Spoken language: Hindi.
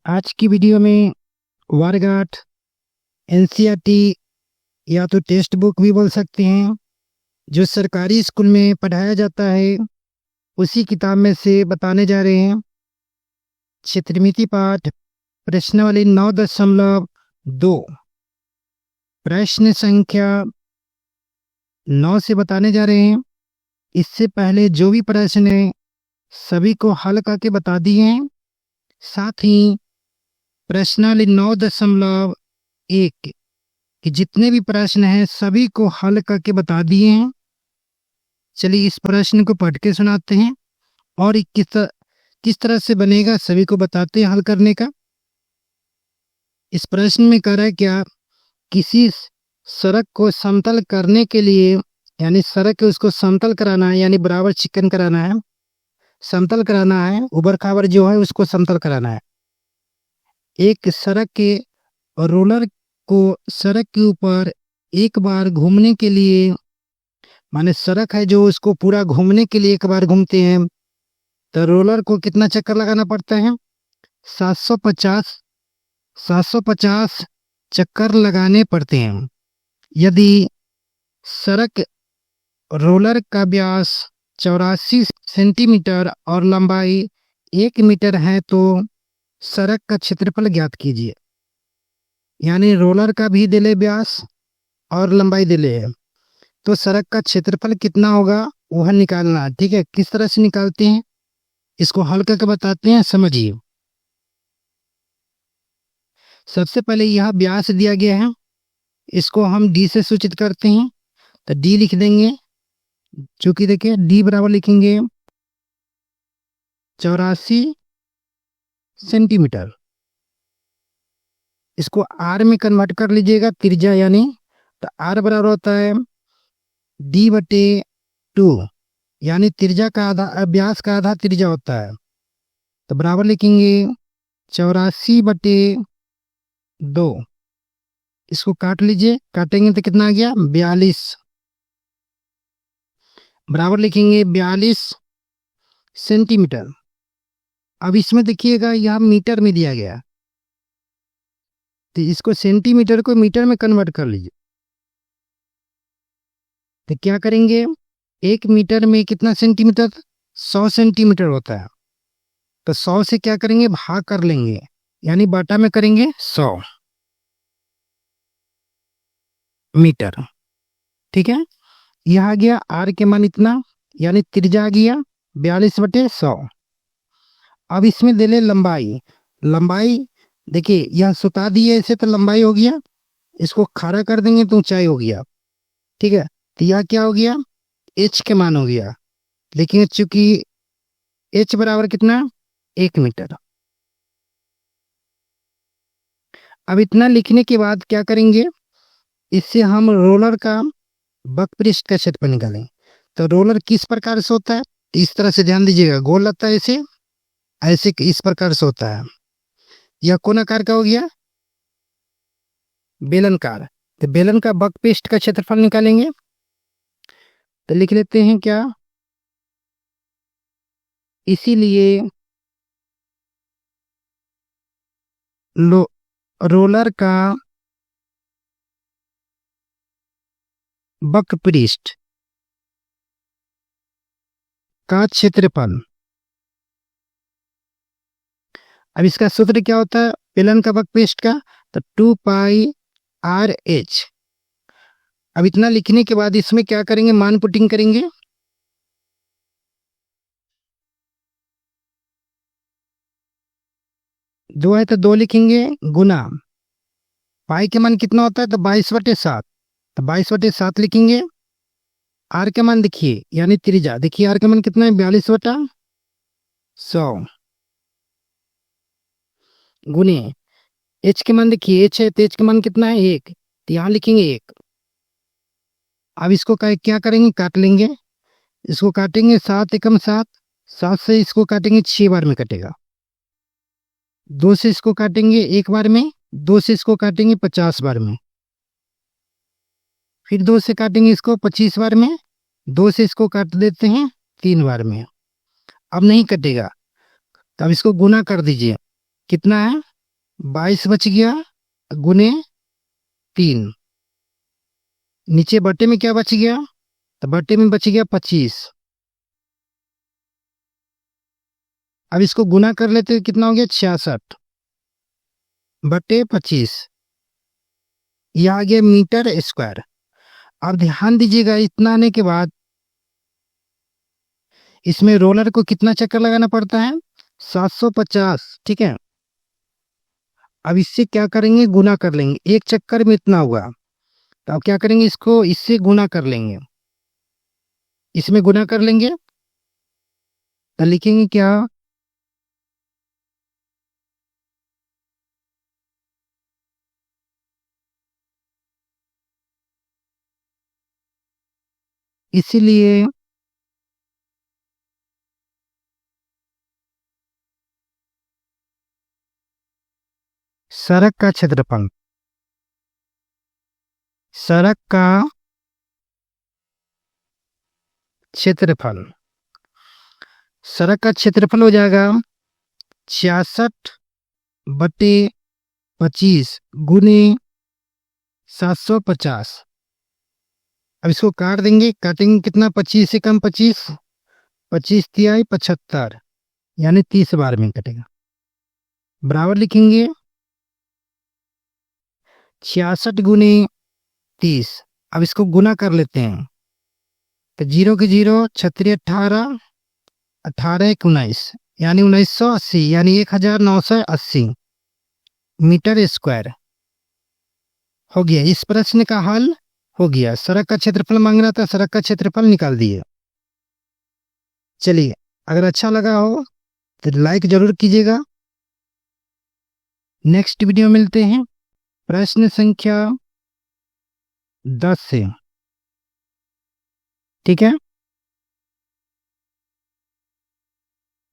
आज की वीडियो में वर्ग 8 एनसीईआरटी या तो टेक्स्ट बुक भी बोल सकते हैं, जो सरकारी स्कूल में पढ़ाया जाता है, उसी किताब में से बताने जा रहे हैं। क्षेत्रमिति पाठ प्रश्नावली 9.2 प्रश्न संख्या 9 से बताने जा रहे हैं। इससे पहले जो भी प्रश्न है सभी को हल करके बता दिए हैं। साथ ही प्रश्नावली 9.1 कि जितने भी प्रश्न हैं सभी को हल करके बता दिए हैं। चलिए इस प्रश्न को पढ़ के सुनाते हैं और किस तरह से बनेगा सभी को बताते हैं हल करने का। इस प्रश्न में कह रहा है क्या, किसी सड़क को समतल करने के लिए, यानी सड़क को उसको समतल कराना है, यानी बराबर चिकन कराना है, समतल कराना है, उबड़ खाबड़ जो है उसको समतल कराना है। एक सड़क के रोलर को सड़क के ऊपर एक बार घूमने के लिए, माने सड़क है जो उसको पूरा घूमने के लिए एक बार घूमते हैं, तो रोलर को कितना चक्कर लगाना पड़ता है? 750 चक्कर लगाने पड़ते हैं। यदि सड़क रोलर का व्यास 84 सेंटीमीटर और लंबाई 1 मीटर है तो सड़क का क्षेत्रफल ज्ञात कीजिए। यानी रोलर का भी दिले व्यास और लंबाई दिले है, तो सड़क का क्षेत्रफल कितना होगा वह निकालना। ठीक है, किस तरह से निकालते हैं इसको हल करके बताते हैं, समझिए। सबसे पहले यह व्यास दिया गया है, इसको हम डी से सूचित करते हैं, तो डी लिख देंगे। चूंकि देखिए डी बराबर लिखेंगे 84 सेंटीमीटर। इसको आर में कन्वर्ट कर लीजिएगा, त्रिज्या यानी, तो आर बराबर होता है d/2, यानी त्रिज्या का आधा, व्यास का आधा त्रिज्या होता है। तो बराबर लिखेंगे 84/2। इसको काट लीजिए, काटेंगे तो कितना आ गया 42। बराबर लिखेंगे 42 सेंटीमीटर। अब इसमें देखिएगा यह मीटर में दिया गया, तो इसको सेंटीमीटर को मीटर में कन्वर्ट कर लीजिए। तो क्या करेंगे, 1 मीटर में कितना सेंटीमीटर? 100 सेंटीमीटर होता है, तो 100 से क्या करेंगे भाग कर लेंगे, यानी बाटा में करेंगे 100 मीटर। ठीक है, यह आ गया आर के मान इतना, यानी त्रिज्या आ गया 42/100। अब इसमें दे ले लंबाई। लंबाई देखिए यह सुता दिए ऐसे, तो लंबाई हो गया, इसको खड़ा कर देंगे तो ऊंचाई हो गया। ठीक है, तो यह क्या हो गया एच के मान हो गया। लेकिन चूंकि एच बराबर कितना 1 मीटर। अब इतना लिखने के बाद क्या करेंगे, इससे हम रोलर का वक्रपृष्ठ का क्षेत्रफल निकालेंगे। तो रोलर किस प्रकार से होता है, इस तरह से ध्यान दीजिएगा, गोल रहता है ऐसे, ऐसे इस प्रकार से होता है। यह कोन आकार का हो गया बेलनकार। तो बेलन का वक्रपृष्ठ का क्षेत्रफल निकालेंगे, तो लिख लेते हैं क्या, इसीलिए रोलर का वक्रपृष्ठ का क्षेत्रफल। अब इसका सूत्र क्या होता है बेलन का वक्रपृष्ठ का, तो 2πr/h। अब इतना लिखने के बाद इसमें क्या करेंगे, मान पुटिंग करेंगे। दो है तो 2 लिखेंगे, गुना पाई के मान कितना होता है, तो 22/7, तो 22/7 लिखेंगे। आर के मान देखिए, यानी त्रिज्या देखिए, आर के मान कितना है 42/100 गुने एच के मान देखिए, एच है तो एच के मान कितना है 1, तो यहाँ लिखेंगे 1। अब इसको क्या करेंगे, काट लेंगे। इसको काटेंगे 7 एकम 7, 7 से इसको काटेंगे 6 बार में कटेगा। 2 से इसको काटेंगे 1 बार में, 2 से इसको काटेंगे 50 बार में, फिर 2 से काटेंगे इसको 25 बार में, 2 से इसको काट देते हैं 3 बार में। अब नहीं कटेगा, तो अब इसको गुना कर दीजिए, कितना है 22 बच गया गुने 3। नीचे बट्टे में क्या बच गया, तो बट्टे में बच गया 25। अब इसको गुना कर लेते, कितना हो गया 66 बट्टे 25। यह आ गया मीटर स्क्वायर। अब ध्यान दीजिएगा, इतना आने के बाद इसमें रोलर को कितना चक्कर लगाना पड़ता है, 750। ठीक है, अब इससे क्या करेंगे, गुना कर लेंगे। एक चक्कर में इतना हुआ, तो अब क्या करेंगे, इसको इससे गुना कर लेंगे, इसमें गुना कर लेंगे। तो लिखेंगे क्या, इसीलिए सड़क का क्षेत्रफल, सड़क का क्षेत्रफल, सड़क का क्षेत्रफल हो जाएगा 66 बटे 25 गुने 750। अब इसको काट देंगे, काटेंगे कितना, 25 से कम 25, 25 तिहाई 75, यानी 30 बार में कटेगा। बराबर लिखेंगे 66 गुने 30। अब इसको गुना कर लेते हैं, तो 0 के 0, 36 18, 18 एक 19, यानी 1980, यानी 1980 मीटर स्क्वायर हो गया। इस प्रश्न का हल हो गया। सड़क का क्षेत्रफल मांग रहा था, सड़क का क्षेत्रफल निकाल दिए। चलिए, अगर अच्छा लगा हो तो लाइक जरूर कीजिएगा। नेक्स्ट वीडियो मिलते हैं प्रश्न संख्या 10 से। ठीक है।